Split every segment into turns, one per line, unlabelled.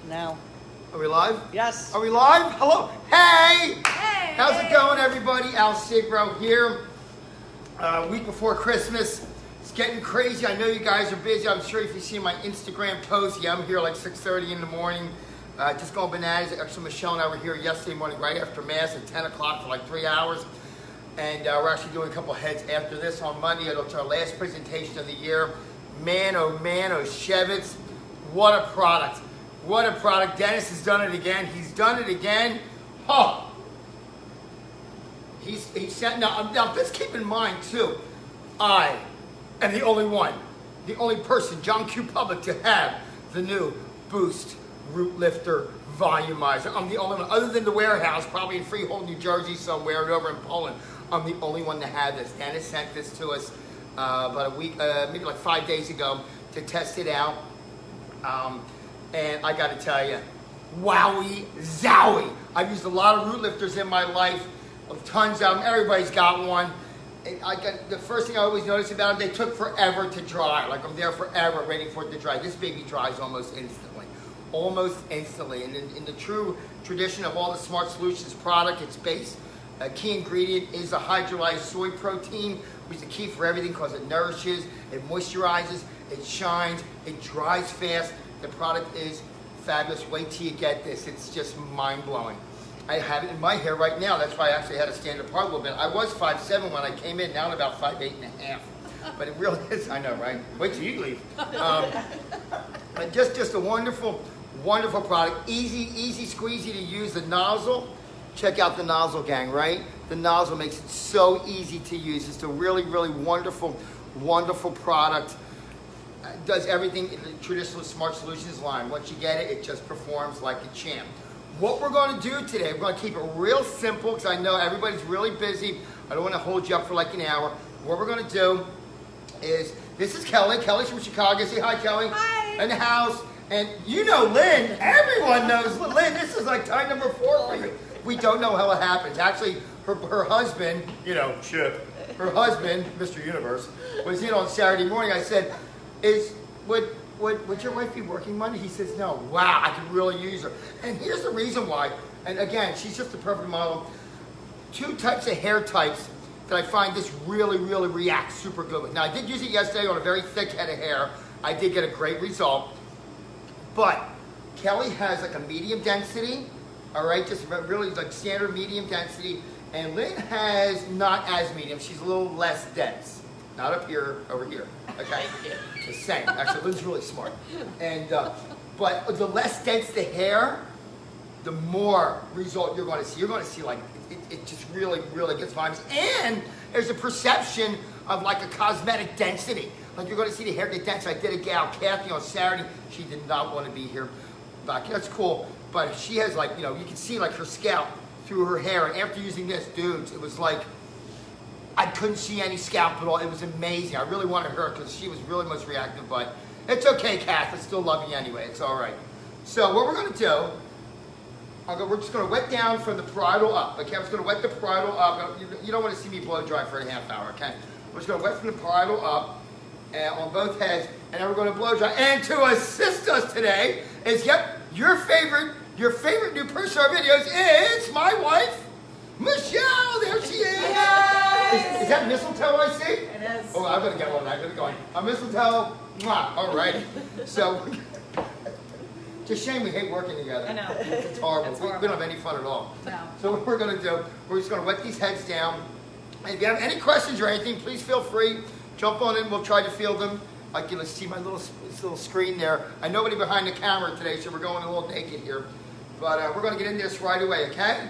No.
Are we live?
Yes.
Are we live? Hello. Hey!
Hey!
How's it going, everybody? Al Segro here. Week before Christmas. It's getting crazy. I know you guys are busy. I'm sure if you see my Instagram post, yeah, I'm here like 6:30 in the morning. Just going bananas. Actually, Michelle and I were here yesterday morning right after Mass at 10 o'clock for like 3 hours. And we're actually doing a couple heads after this on Monday. It's our last presentation of the year. Man, oh, Shevitz. What a product. What a product. Dennis has done it again. He's done it again. Oh. He's sent, now let's keep in mind too, I am the only one, the only person, John Q. Public, to have the new Boost Root Lifter Volumizer. I'm the only one, other than the warehouse, probably in Freehold, New Jersey somewhere, and over in Poland. I'm the only one to have this. Dennis sent this to us about a week, maybe like 5 days ago to test it out. And I got to tell you, wowie zowie. I've used a lot of root lifters in my life, tons of them. Everybody's got one. And the first thing I always notice about them, they took forever to dry. Like I'm there forever waiting for it to dry. This baby dries almost instantly. Almost instantly. And in the true tradition of all the Smart Solutions product, its base key ingredient is a hydrolyzed soy protein, which is the key for everything because it nourishes, it moisturizes, it shines, it dries fast. The product is fabulous. Wait till you get this. It's just mind-blowing. I have it in my hair right now. That's why I actually had to stand apart a little bit. I was 5'7" when I came in. Now I'm about 5'8.5". But it really is. I know, right? Wait till you leave. But just a wonderful, wonderful product. Easy squeezy to use. The nozzle. Check out the nozzle, gang, right? The nozzle makes it so easy to use. It's a really, really wonderful, wonderful product. Does everything in the traditional Smart Solutions line. Once you get it, it just performs like a champ. What we're going to do today, we're going to keep it real simple because I know everybody's really busy. I don't want to hold you up for like an hour. What we're going to do is, this is Kelly. Kelly's from Chicago. Say hi, Kelly.
Hi.
In the house. And you know Lynn. Everyone knows Lynn. This is like time number 4 for you. We don't know how it happens. Actually, her husband, Chip, her husband, Mr. Universe, was in on Saturday morning. I said, would your wife be working Monday? He says, no. Wow, I could really use her. And here's the reason why. And again, she's just the perfect model. 2 types of hair types that I find this really, really reacts super good with. Now, I did use it yesterday on a very thick head of hair. I did get a great result. But Kelly has like a medium density, all right, just really like standard medium density. And Lynn has not as medium. She's a little less dense. Not up here, over here. Okay, the same. Actually, Lynn's really smart. And but the less dense the hair, the more result you're going to see. You're going to see like it just really, really gets vibes. And there's a perception of like a cosmetic density. Like you're going to see the hair get dense. I did a gal, Kathy, on Saturday. She did not want to be here. Back. That's cool. But she has like, you can see like her scalp through her hair. And after using this, dudes, it was like, I couldn't see any scalp at all. It was amazing. I really wanted her because she was really most reactive, but it's okay, Kath. I still love you anyway. It's all right. So what we're going to do, we're just going to wet down from the parietal up. Okay, I'm just going to wet the parietal up. You don't want to see me blow dry for a half hour, okay? We're just going to wet from the parietal up on both heads, and then we're going to blow dry. And to assist us today is, your favorite new person on our videos is my wife, Michelle. There she is. Is that mistletoe I see?
It is.
Oh, I'm going to get one. I'm going to go in. A mistletoe. Mwah. All right. So, it's a shame we hate working together.
I know.
It's horrible.
It's
We
horrible.
don't have any fun at all.
No.
So what we're going to do, we're just going to wet these heads down. And if you have any questions or anything, please feel free. Jump on in. We'll try to field them. Like you see my little screen there. I know nobody behind the camera today, so we're going a little naked here. But we're going to get into this right away, okay?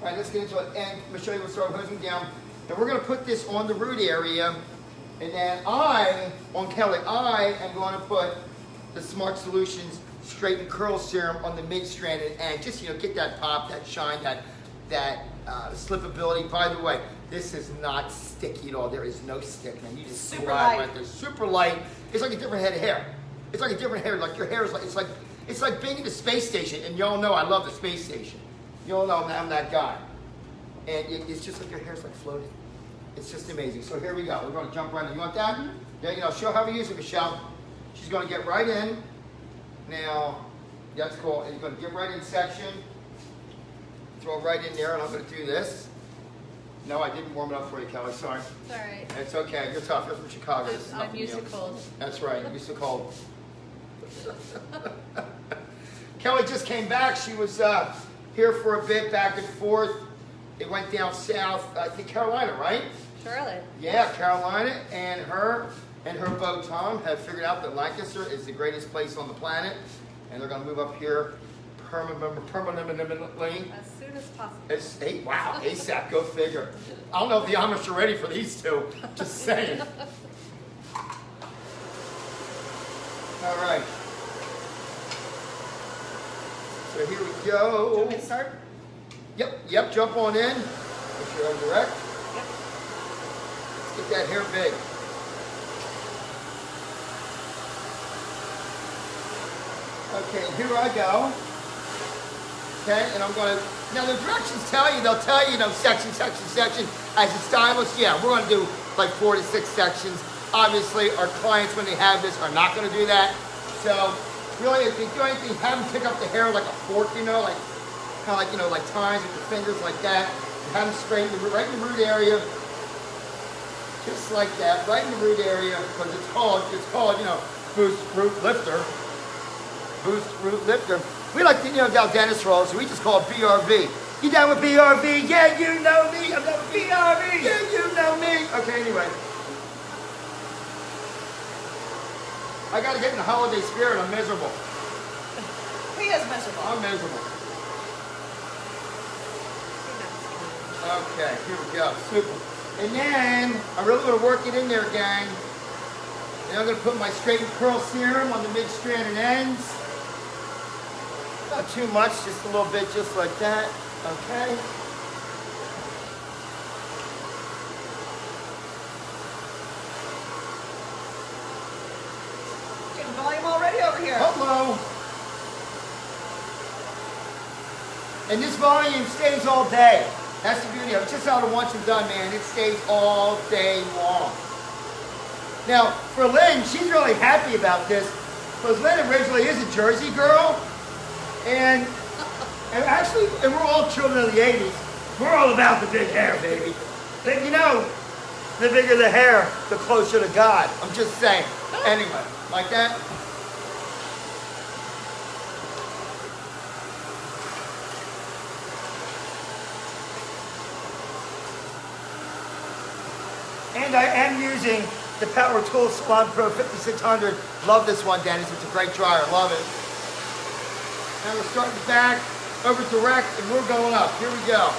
All right, let's get into it. And Michelle will start hosing down. And we're going to put this on the root area. And then on Kelly, I am going to put the Smart Solutions Straighten Curl Serum on the mid-stranded end. Just, get that pop, that shine, that slipability. By the way, this is not sticky at all. There is no stick, man. You just
Super
slide
light.
right there. Super light. It's like a different head of hair. It's like a different hair. Like your hair is like, it's like being in the space station. And y'all know I love the space station. Y'all know I'm that guy. And it's just like your hair's like floating. It's just amazing. So here we go. We're going to jump right in. You want that? Yeah, show how we use it, Michelle. She's going to get right in. Now, That's cool. And you're gonna get right in section. Throw it right in there, and I'm gonna do this. No, I didn't warm it up for you, Kelly. Sorry.
It's all right.
It's okay. You're tough. You're from Chicago.
I'm used to cold.
That's right. I'm used to cold. Kelly just came back. She was here for a bit, back and forth. It went down south, I think Carolina, right?
Charlotte.
Yeah, Carolina, and her beau Tom have figured out that Lancaster is the greatest place on the planet, and they're going to move up here permanently.
As soon as possible.
Hey, wow, ASAP, go figure. I don't know if the Amish are ready for these two. Just saying. All right. So here we
Do you
go.
want me to start?
Yep, jump on in. Make sure I'm direct.
Yep.
Let's get that hair big. Okay, here I go. Okay, and I'm gonna, now the directions they'll tell you, section. As a stylist, yeah, we're gonna do like 4 to 6 sections. Obviously, our clients, when they have this, are not gonna do that. So, really, if you do anything, have them pick up the hair like a fork, kind of like tines with your fingers like that. And have them straighten right in the root area. Just like that, right in the root area, because it's called, boost root lifter. Boost root lifter. We like to, down dentist rolls, so we just call it BRV. You down with BRV? Yeah, you know me. I'm down with BRV. Yeah, you know me. Okay, anyway. I gotta get in the holiday spirit. I'm miserable.
He is miserable.
I'm miserable. Okay, here we go. Super. And then, I really want to work it in there, gang. Then I'm going to put my straight and curl serum on the mid-stranded ends. Not too much, just a little bit, just like that. Okay.
Getting volume already over here.
Hello. And this volume stays all day. That's the beauty of it. It's just not a once and done, man. It stays all day long. Now, for Lynn, she's really happy about this because Lynn originally is a Jersey girl. And actually, we're all children of the 80s. We're all about the big hair, baby. But the bigger the hair, the closer to God. I'm just saying. Anyway, like that. And I am using the Power Tool Salon Pro 5600. Love this one, Dennis. It's a great dryer. Love it. Now we're starting back, over direct, and we're going up. Here we go.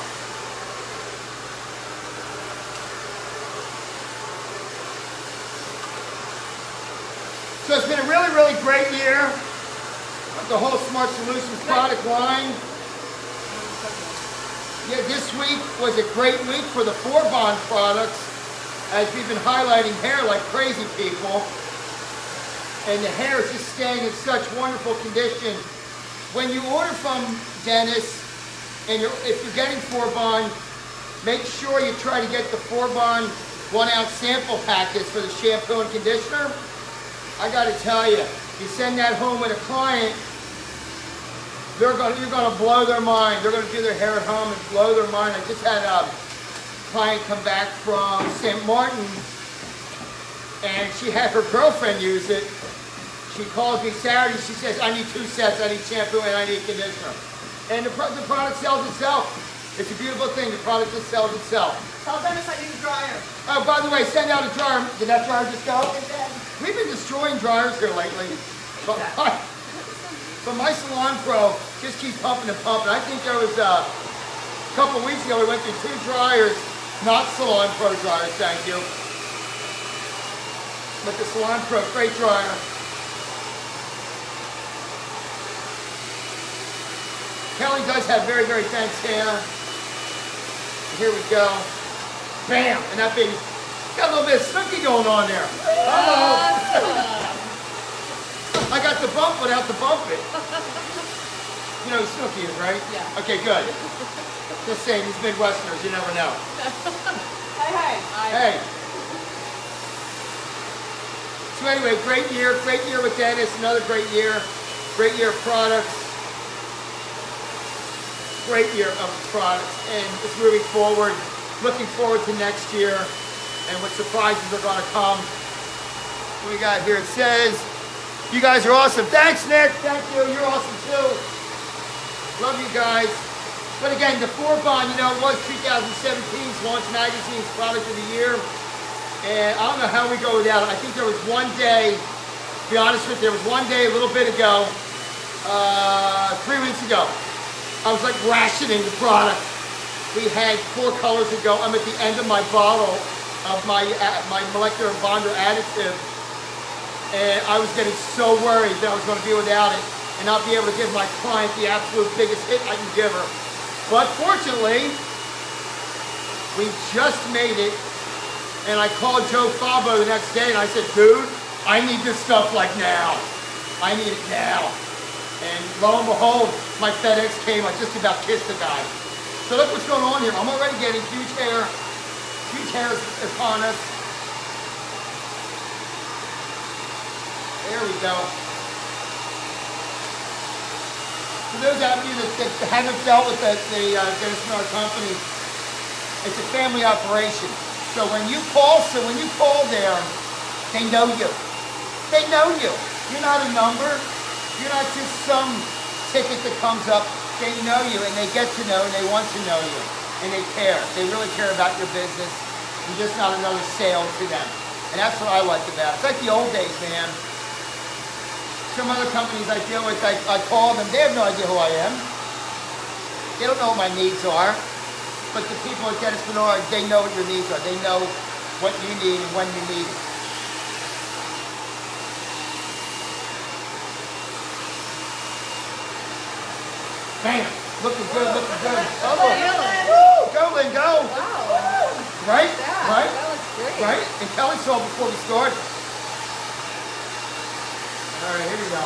So it's been a really, really great year with the whole Smart Solutions product line. Yeah, this week was a great week for the 4-bond products, as we've been highlighting hair like crazy people. And the hair is just staying in such wonderful condition. When you order from Dennis, and if you're getting 4-bond, make sure you try to get the 4-bond 1-ounce sample packets for the shampoo and conditioner. I got to tell you, you send that home with a client, you're going to blow their mind. They're going to do their hair at home and blow their mind. I just had a client come back from St. Martin, and she had her girlfriend use it. She calls me Saturday, she says, I need 2 sets, I need shampoo and I need conditioner. And the product sells itself. It's a beautiful thing, the product just sells itself.
Tell Dennis I need a dryer.
Oh, by the way, send out a dryer. Did that dryer just go? We've been destroying dryers here lately. But my Salon Pro just keeps pumping and pumping. I think there was a couple weeks ago we went through 2 dryers, not Salon Pro dryers, thank you. But the Salon Pro, great dryer. Kelly does have very, very thin hair. Here we go. Bam! And that baby's got a little bit of snooky going on there. Hello. I got the bump without the bump it. You know who Snooki is, right?
Yeah.
Okay, good. Just saying, these Midwesterners, you never know.
Hey.
So anyway, great year with Dennis. Another great year of products. great year of products, and it's moving forward. Looking forward to next year and what surprises are going to come. What we got here? It says, you guys are awesome. Thanks, Nick. Thank you. You're awesome too. Love you guys. But again, the 4Bond, you know, it was 2017's Launch Magazine's Product of the Year. And I don't know how we go without it. I think there was one day, to be honest with you, there was one day a little bit ago, 3 weeks ago, I was like rationing the product. We had 4 colors to go. I'm at the end of my bottle of my molecular bonder additive. And I was getting so worried that I was going to be without it and not be able to give my client the absolute biggest hit I can give her. But fortunately, we just made it. And I called Joe Fabo the next day and I said, dude, I need this stuff like now. I need it now. And lo and behold, my FedEx came. I just about kissed the guy. So look what's going on here. I'm already getting huge hairs upon us. There we go. For those out of you that haven't dealt with the Dennis Menard Company, it's a family operation. So when you call there, they know you. They know you. You're not a number. You're not just some ticket that comes up. They know you, and they get to know, and they want to know you, and they care. They really care about your business. You're just not another sale to them, and that's what I like about it. It's like the old days, man. Some other companies I deal with, I call them. They have no idea who I am. They don't know what my needs are. But the people at Dennis Menard, they know what your needs are. They know what you need and when you need it. Bam! Looking good, looking good. Oh, woo! Go, Lynn, go!
Wow.
Right?
Yeah,
Right?
that looks great.
Right? And Kelly saw before we started. All right, here we go.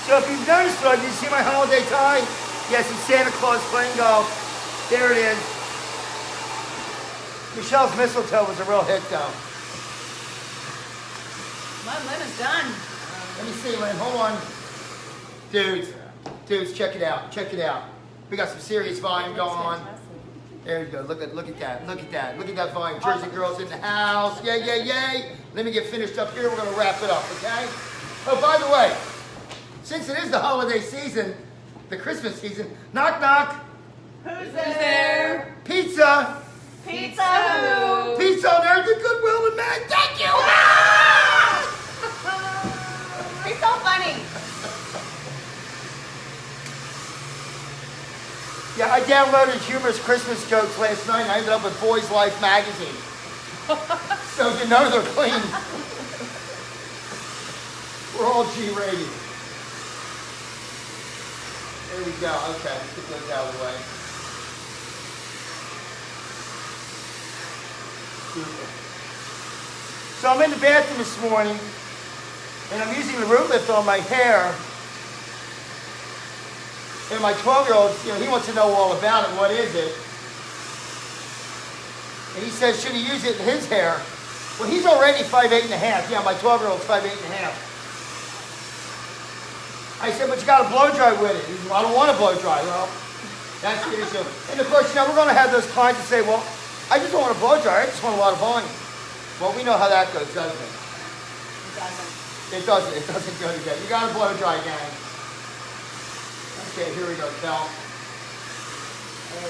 So if you've noticed, did you see my holiday tie? Yes, it's Santa Claus playing golf. There it is. Michelle's mistletoe was a real hit, though.
My lemon's done.
Let me see, Lynn. Hold on. Dudes, check it out. Check it out. We got some serious volume going on. There you go. Look at that. Look at that. Look at that volume. Jersey girls in the house. Yay, yay, yay. Let me get finished up here. We're going to wrap it up, okay? Oh, by the way, since it is the holiday season, the Christmas season, knock, knock.
Who's there?
Pizza.
Pizza who?
Pizza on Earth and Goodwill and Man. Thank you. Ah!
He's so funny.
Yeah, I downloaded humorous Christmas jokes last night and I ended up with Boys Life magazine. So you know they're clean. We're all G-rated. There we go. Okay, let's get those out of the way. Super. So I'm in the bathroom this morning and I'm using the root lift on my hair. And my 12-year-old, he wants to know all about it. What is it? And he says, should he use it in his hair? Well, he's already 5'8.5". Yeah, my 12-year-old's 5'8.5". I said, but you got to blow dry with it. He said, well, I don't want to blow dry. Well, that's the issue. And of course, we're going to have those clients that say, well, I just don't want to blow dry. I just want a lot of volume. Well, we know how that goes, doesn't it? It doesn't. It doesn't go together. You got to blow dry, gang. Okay, here we go, Bell.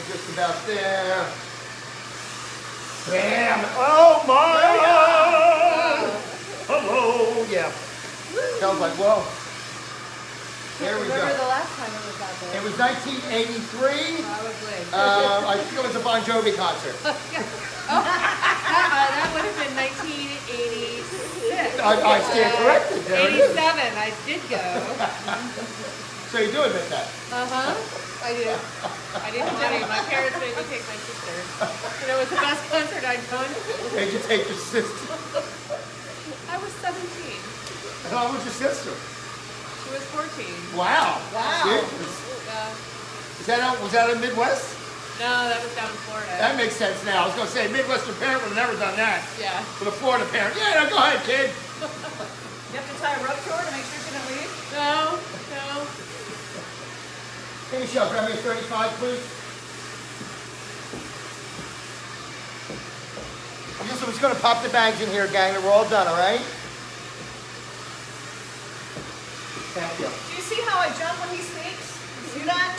Just about there. Bam! Oh my God! Hello! Yeah. Bell's like, whoa. There we go.
Remember the last time it was out there?
It was 1983.
Probably.
I think it was a Bon Jovi concert.
That would have been 1986.
I stand corrected. There it is.
87, I did go.
So you do admit that?
I did. I didn't tell you. My parents made me take my sister. And it was the best concert I'd done.
Made you take your sister.
I was 17.
And how was your sister?
She was 14.
Wow.
Wow.
Was that out in Midwest?
No, that was down in Florida.
That makes sense now. I was going to say, Midwestern parent would have never done that.
Yeah.
With a Florida parent. Yeah, no, go ahead, kid.
You have to tie a rope to her to make sure she doesn't leave?
No, no.
Hey, Michelle, grab me a 35, please. I'm just going to pop the bags in here, gang, and we're all done, all right? Thank you.
Do you see how I jump when he speaks? You see that?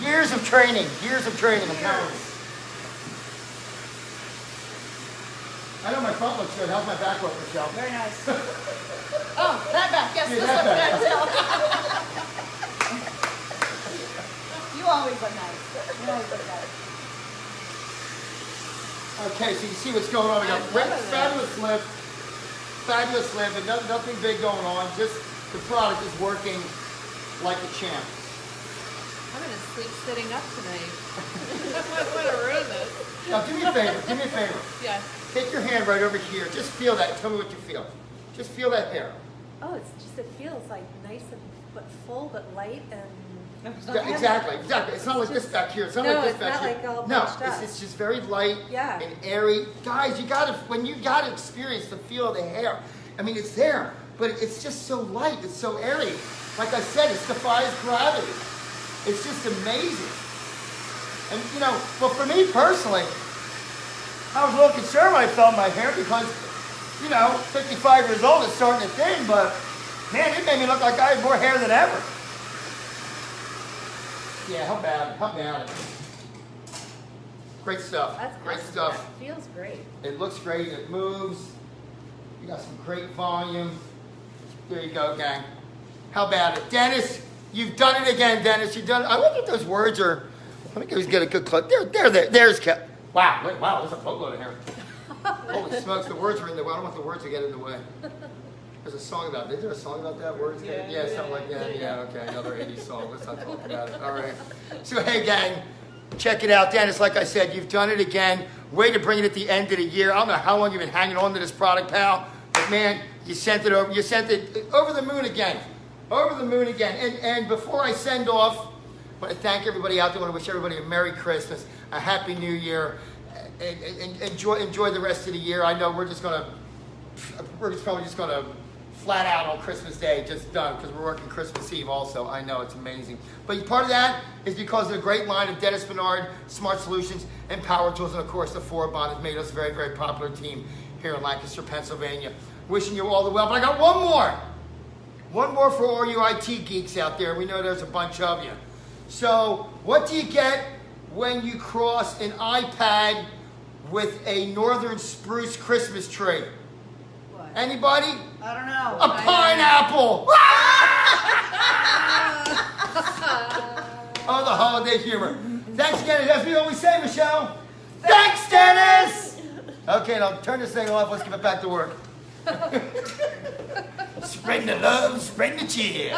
Years of training, I'm telling you. I know my front looks good. How's my back look, Michelle?
Very nice. Oh, that back. Yes,
Yeah,
this
that
looks
back.
good too. You always look nice. You always look nice.
Okay, so you see what's going on. We got fabulous lift, and nothing big going on. Just the product is working like a champ.
I'm going to sleep sitting up tonight. What a ruin this.
Now, do me a favor.
Yeah.
Take your hand right over here. Just feel that. Tell me what you feel. Just feel that hair.
Oh, it's just, it feels like nice and but full but light and.
Yeah, exactly. It's not like this back here. It's not like this back here.
Like all
no,
bunched up.
it's just very light
Yeah.
and airy. Guys, when you gotta experience the feel of the hair. I mean, it's there, but it's just so light. It's so airy. Like I said, it defies gravity. It's just amazing. And you know, well, for me personally, I was a little concerned when I felt my hair because, you know, 55 years old, it's starting to thin, but man, it made me look like I had more hair than ever. Yeah, how bad it? Great stuff.
That's
great
awesome.
stuff.
That feels great.
It looks great. It moves. You got some great volume. There you go, gang. How about it? Dennis, you've done it again, Dennis. You've done it. I wonder if those words are, let me get a good clip. There's Kev. Wow, there's a boatload of hair. Holy smokes, the words are in the way. I don't want the words to get in the way. There's a song about it. Is there a song about that? Words? Yeah, something like that. Yeah, okay, another 80s song. Let's not talk about it. All right. So, hey, gang, check it out. Dennis, like I said, you've done it again. Way to bring it at the end of the year. I don't know how long you've been hanging on to this product, pal. But, man, you sent it over the moon again. Over the moon again. And before I send off, I want to thank everybody out there. I want to wish everybody a Merry Christmas, a Happy New Year, and enjoy the rest of the year. I know we're probably just gonna flat out on Christmas Day, just done, because we're working Christmas Eve also. I know, it's amazing. But part of that is because of the great line of Dennis Bernard, Smart Solutions, and Power Tools, and of course the 4Bond has made us a very, very popular team here in Lancaster, Pennsylvania. Wishing you all the well, but I got one more. One more for all you IT geeks out there. We know there's a bunch of you. So, what do you get when you cross an iPad with a northern spruce Christmas tree?
What?
Anybody?
I don't know.
A pineapple! Oh, the holiday humor. Thanks again. As we always say, Michelle. Thanks, Dennis! Okay, now turn this thing off. Let's give it back to work. Spreading the love, spreading the cheer.